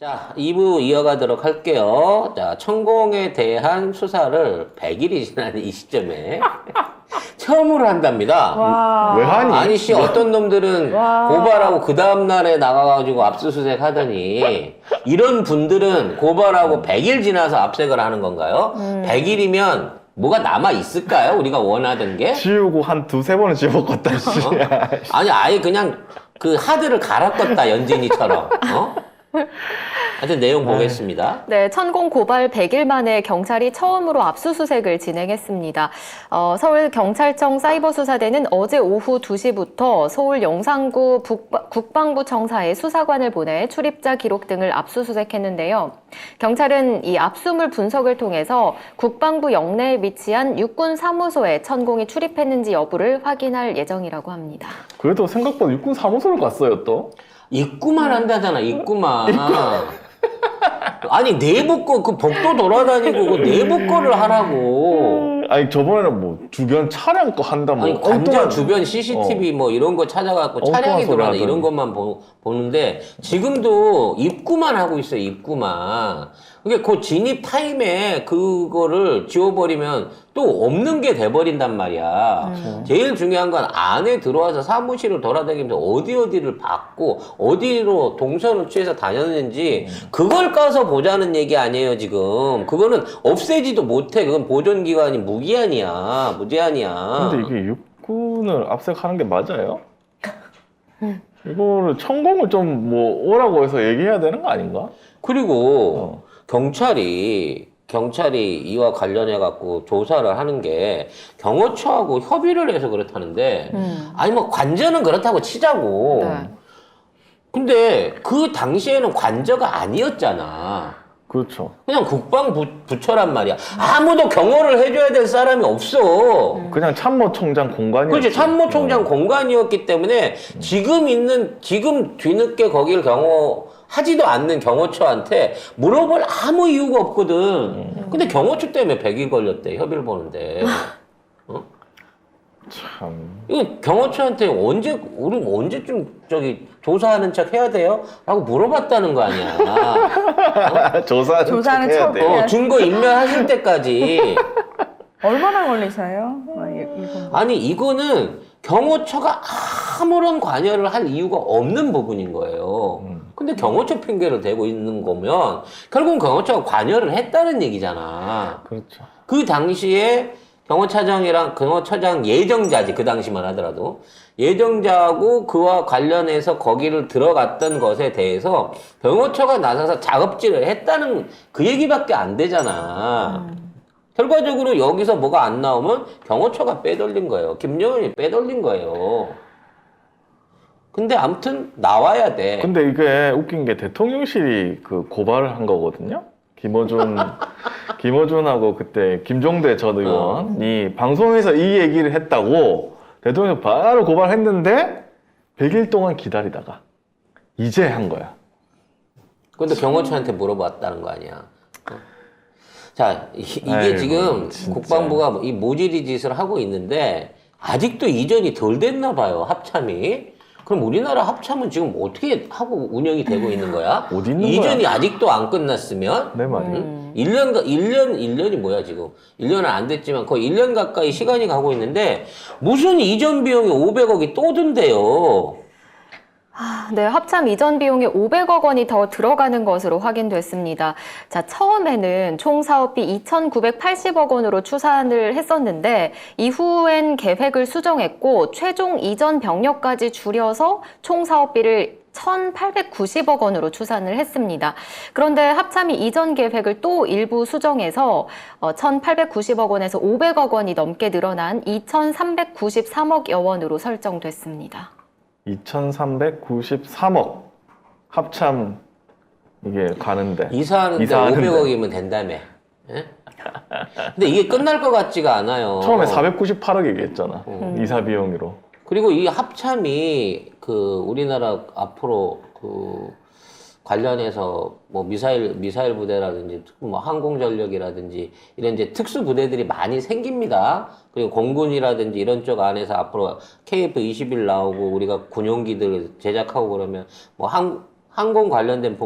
자, 2부 이어가도록 할게요. 자, 천공에 대한 수사를 100일이 지난 이 시점에 처음으로 한답니다. 와. 왜 하니? 아니, 씨, 어떤 놈들은 와. 고발하고 그 다음날에 나가가지고 압수수색 하더니, 이런 분들은 고발하고 100일 지나서 압색을 하는 건가요? 100일이면 뭐가 남아있을까요? 우리가 원하던 게? 지우고 한 두세 번은 지웠겠다, 씨. 아니, 아예 그냥 그 하드를 갈아 껐다, 연진이처럼. 하여튼 내용 보겠습니다. 네, 천공 고발 100일 만에 경찰이 처음으로 압수수색을 진행했습니다. 서울경찰청 사이버수사대는 어제 오후 2시부터 서울 영산구 국방부 청사에 수사관을 보내 출입자 기록 등을 압수수색했는데요. 경찰은 이 압수물 분석을 통해서 국방부 영내에 위치한 육군 사무소에 천공이 출입했는지 여부를 확인할 예정이라고 합니다. 그래도 생각보다 육군 사무소를 갔어요, 또. 입구만 한다잖아, 입구만. 아니, 내부 거, 그 복도 돌아다니고, 그 내부 거를 하라고. 아니, 저번에는 뭐, 주변 차량 거 한다면. 아니, 관저 주변 CCTV 뭐 이런 거 찾아갖고 차량이 엉뚱한 소리 돌아다니 하더니. 이런 것만 보는데, 지금도 입구만 하고 있어요, 입구만. 그게 그 진입 타임에 그거를 지워버리면 또 없는 게 돼버린단 말이야. 제일 중요한 건 안에 들어와서 사무실을 돌아다니면서 어디를 봤고, 어디로 동선을 취해서 다녔는지, 그걸 까서 보자는 얘기 아니에요, 지금. 그거는 없애지도 못해. 그건 보존기간이 무기한이야, 무제한이야. 근데 이게 육군을 압색하는 게 맞아요? 이거를 천공을 좀 뭐, 오라고 해서 얘기해야 되는 거 아닌가? 그리고 경찰이 이와 관련해 갖고 조사를 하는 게 경호처하고 협의를 해서 그렇다는데 아니 뭐 관저는 그렇다고 치자고. 네. 근데 그 당시에는 관저가 아니었잖아. 그렇죠. 그냥 국방부처란 말이야. 아무도 경호를 해줘야 될 사람이 없어. 그냥 참모총장 공간이었지. 그렇지. 참모총장 공간이었기 때문에 지금 뒤늦게 거기를 경호하지도 않는 경호처한테 물어볼 아무 이유가 없거든. 근데 경호처 때문에 100일 걸렸대, 협의를 보는데. 참. 이거 경호처한테 우리 언제쯤 조사하는 척 해야 돼요? 라고 물어봤다는 거 아니야. 조사는 조사는 척 해야 척- 돼. 증거 인멸하실 때까지. 얼마나 걸리셔요? 이거. 아니, 이거는 경호처가 아무런 관여를 할 이유가 없는 부분인 거예요. 근데 경호처 핑계를 대고 있는 거면 결국은 경호처가 관여를 했다는 얘기잖아. 그렇죠. 그 당시에 경호처장 예정자지, 그 당시만 하더라도. 예정자하고 그와 관련해서 거기를 들어갔던 것에 대해서 경호처가 나서서 작업질을 했다는 그 얘기밖에 안 되잖아. 결과적으로 여기서 뭐가 안 나오면 경호처가 빼돌린 거예요. 김정은이 빼돌린 거예요. 근데 아무튼 나와야 돼. 근데 이게 웃긴 게 대통령실이 그 고발을 한 거거든요. 김어준하고 그때 김종대 전 의원이 방송에서 이 얘기를 했다고 대통령 바로 고발했는데 100일 동안 기다리다가 이제 한 거야. 근데 경호처한테 물어봤다는 거 아니야. 자, 이게 아이고, 지금 진짜. 국방부가 이 모질이 짓을 하고 있는데 아직도 이전이 덜 됐나 봐요, 합참이. 그럼 우리나라 합참은 지금 어떻게 하고 운영이 되고 있는 거야? 어디 있는 이전이 거야? 아직도 안 끝났으면? 내 말이. 1년이 뭐야, 지금? 1년은 안 됐지만 거의 1년 가까이 시간이 가고 있는데 무슨 이전 비용이 500억이 또 든대요. 네, 합참 이전 비용에 500억 원이 더 들어가는 것으로 확인됐습니다. 자, 처음에는 총 사업비 2,980억 원으로 추산을 했었는데 이후엔 계획을 수정했고 최종 이전 병력까지 줄여서 총 사업비를 1,890억 원으로 추산을 했습니다. 그런데 합참이 이전 계획을 또 일부 수정해서 1,890억 원에서 500억 원이 넘게 늘어난 2,393억여 원으로 설정됐습니다. 2,393억 합참 이게 가는데 이사하는데 이사하는데. 500억이면 된다며. 예? 근데 이게 끝날 것 같지가 않아요. 처음에 498억 얘기했잖아. 이사 비용으로. 그리고 이 합참이 그 우리나라 앞으로 그 관련해서 뭐 미사일 부대라든지 뭐 항공전력이라든지 이런 이제 특수 부대들이 많이 생깁니다. 그리고 공군이라든지 이런 쪽 안에서 앞으로 KF-21 나오고 우리가 군용기들 제작하고 그러면 뭐 항공 관련된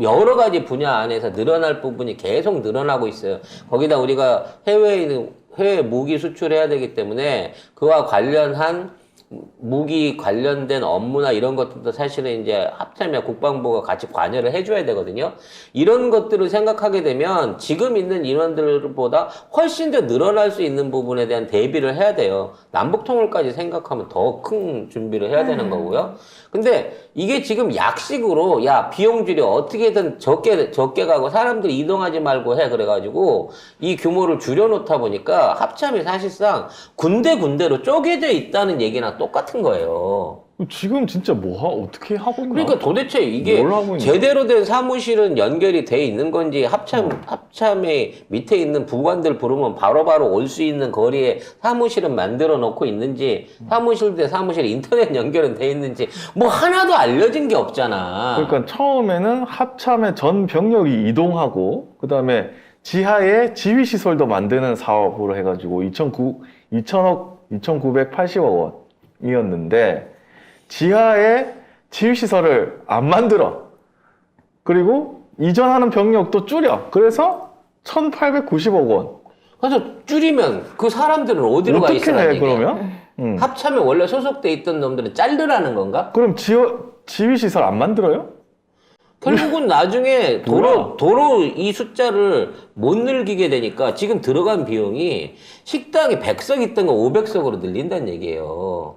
여러 가지 분야 안에서 늘어날 부분이 계속 늘어나고 있어요. 거기다 우리가 해외 무기 수출해야 되기 때문에 그와 관련한 무기 관련된 업무나 이런 것들도 사실은 이제 합참이나 국방부가 같이 관여를 해줘야 되거든요. 이런 것들을 생각하게 되면 지금 있는 인원들보다 훨씬 더 늘어날 수 있는 부분에 대한 대비를 해야 돼요. 남북통일까지 생각하면 더 큰 준비를 해야 되는 거고요. 근데 이게 지금 약식으로 야 비용 줄여 어떻게든 적게 가고 사람들이 이동하지 말고 해 그래가지고 이 규모를 줄여놓다 보니까 합참이 사실상 군데군데로 쪼개져 있다는 얘기나 똑같은 거예요. 지금 진짜 어떻게 하고 있나? 그러니까 도대체 이게 뭘 하고 있나? 제대로 된 사무실은 연결이 돼 있는 건지 합참의 밑에 있는 부관들 부르면 바로바로 올 수 있는 거리에 사무실은 만들어 놓고 있는지 사무실 대 사무실 인터넷 연결은 돼 있는지 뭐 하나도 알려진 게 없잖아. 그러니까 처음에는 합참의 전 병력이 이동하고 그다음에 지하에 지휘시설도 만드는 사업으로 해가지고 2,980억 원이었는데 지하에 지휘시설을 안 만들어. 그리고 이전하는 병력도 줄여. 그래서 1,890억 원. 그래서 줄이면 그 사람들은 어디로 가 어떻게 있으라는 해 얘기야? 그러면? 합참에 원래 소속돼 있던 놈들은 잘르라는 건가? 그럼 지휘시설 안 만들어요? 결국은 나중에 뭐야? 도로 이 숫자를 못 늘리게 되니까 지금 들어간 비용이 식당이 100석 있던 거 500석으로 늘린다는 얘기예요.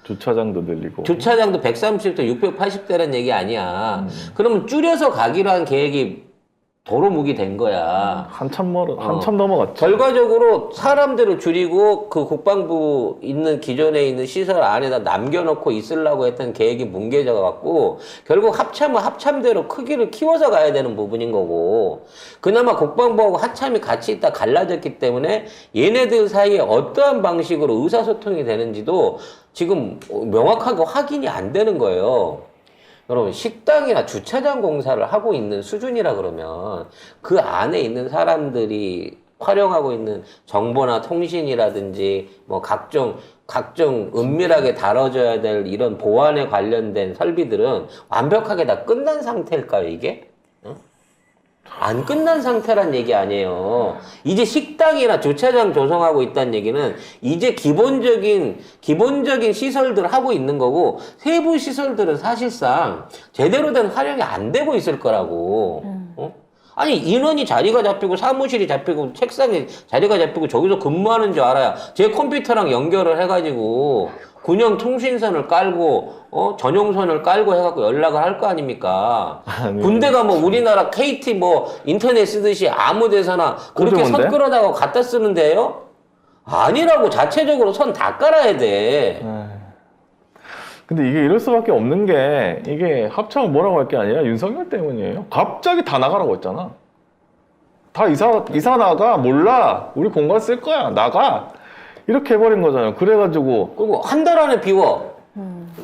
주차장도 늘리고. 주차장도 130대 680대라는 얘기 아니야. 그러면 줄여서 가기로 한 계획이 도로묵이 된 거야. 한참 넘어갔죠. 결과적으로 사람들을 줄이고 그 국방부 있는 기존에 있는 시설 안에다 남겨놓고 있으려고 했던 계획이 뭉개져 갖고 결국 합참은 합참대로 크기를 키워서 가야 되는 부분인 거고 그나마 국방부하고 합참이 같이 있다 갈라졌기 때문에 얘네들 사이에 어떠한 방식으로 의사소통이 되는지도 지금 명확하게 확인이 안 되는 거예요. 여러분 식당이나 주차장 공사를 하고 있는 수준이라 그러면 그 안에 있는 사람들이 활용하고 있는 정보나 통신이라든지 뭐 각종 은밀하게 다뤄져야 될 이런 보안에 관련된 설비들은 완벽하게 다 끝난 상태일까요 이게? 안 끝난 상태란 얘기 아니에요. 이제 식당이나 주차장 조성하고 있다는 얘기는 이제 기본적인 시설들 하고 있는 거고 세부 시설들은 사실상 제대로 된 활용이 안 되고 있을 거라고. 아니 인원이 자리가 잡히고 사무실이 잡히고 책상에 자리가 잡히고 저기서 근무하는 줄 알아야 제 컴퓨터랑 연결을 해가지고 군용 통신선을 깔고 전용선을 깔고 해갖고 연락을 할 거 아닙니까? 군대가 뭐 우리나라 KT 뭐 인터넷 쓰듯이 아무 데서나 그렇게 선 끌어다가 갖다 쓰는데요? 아니라고 자체적으로 선 다 깔아야 돼. 근데 이게 이럴 수밖에 없는 게 이게 합참은 뭐라고 할 게 아니라 윤석열 때문이에요. 갑자기 다 나가라고 했잖아. 다 이사 나가 몰라 우리 공간 쓸 거야 나가 이렇게 해버린 거잖아요. 그래가지고 그리고 한 달 안에 비워.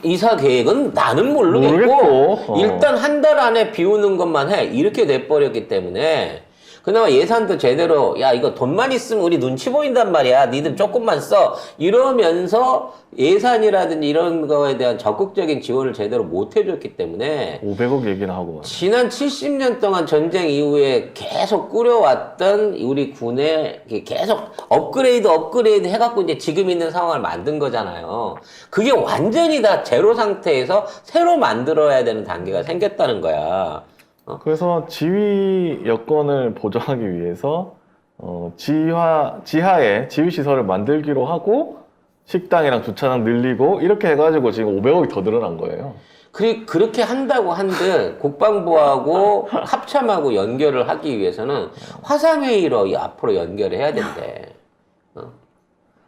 이사 계획은 나는 모르겠고 일단 한 달 안에 비우는 것만 해. 이렇게 돼버렸기 때문에 그나마 예산도 제대로 야 이거 돈만 있으면 우리 눈치 보인단 말이야. 니들 조금만 써. 이러면서 예산이라든지 이런 거에 대한 적극적인 지원을 제대로 못 해줬기 때문에 500억 얘기나 하고 지난 70년 동안 전쟁 이후에 계속 꾸려왔던 우리 군에 계속 업그레이드 해갖고 이제 지금 있는 상황을 만든 거잖아요. 그게 완전히 다 제로 상태에서 새로 만들어야 되는 단계가 생겼다는 거야. 그래서 지휘 여건을 보장하기 위해서 지하에 지휘 시설을 만들기로 하고 식당이랑 주차장 늘리고 이렇게 해가지고 지금 500억이 더 늘어난 거예요. 그렇게 한다고 한들 국방부하고 합참하고 연결을 하기 위해서는 화상회의로 앞으로 연결을 해야 된대.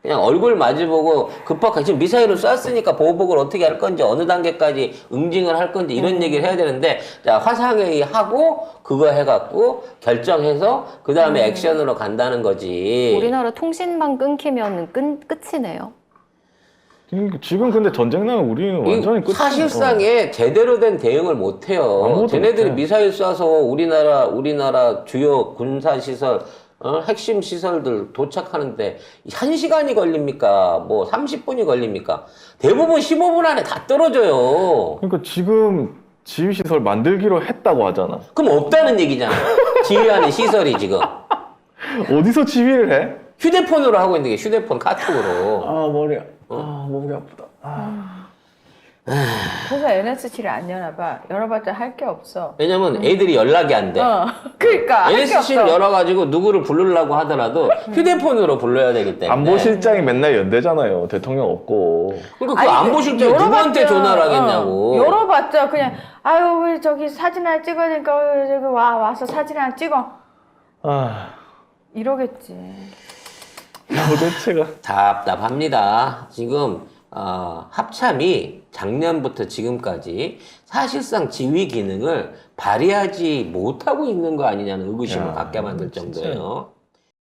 그냥 얼굴 마주보고 급하게 지금 미사일을 쐈으니까 보복을 어떻게 할 건지 어느 단계까지 응징을 할 건지 이런 얘기를 해야 되는데 자 화상회의 하고 그거 해갖고 결정해서 그 다음에 액션으로 간다는 거지. 우리나라 통신만 끊기면 끝이네요. 지금 근데 전쟁 나면 우리는 완전히 끝이에요. 사실상에 제대로 된 대응을 못 해요. 쟤네들이 미사일 쏴서 우리나라 주요 군사시설 핵심 시설들 도착하는데 1시간이 걸립니까? 뭐 30분이 걸립니까? 대부분 15분 안에 다 떨어져요. 그러니까 지금 지휘시설 만들기로 했다고 하잖아. 그럼 없다는 얘기잖아. 지휘하는 시설이 지금. 어디서 지휘를 해? 휴대폰으로 하고 있는 게 휴대폰 카톡으로. 아 머리야. 아 몸이 아프다. 그래서 NSC를 안 여나봐. 열어봤자 할 게 없어. 왜냐면 애들이 연락이 안 돼. 그러니까 할 게 없어. NSC를 열어가지고 누구를 부르려고 하더라도 휴대폰으로 불러야 되기 때문에. 안보실장이 맨날 연대잖아요. 대통령 없고. 그러니까 그 안보실장이 누구한테 전화를 하겠냐고. 열어봤자 그냥 아유 우리 저기 사진 하나 찍어야 되니까 저기 와서 사진 하나 찍어. 아 이러겠지. 도대체가. 답답합니다. 지금 합참이 작년부터 지금까지 사실상 지휘 기능을 발휘하지 못하고 있는 거 아니냐는 의구심을 야, 갖게 만들 진짜. 정도예요.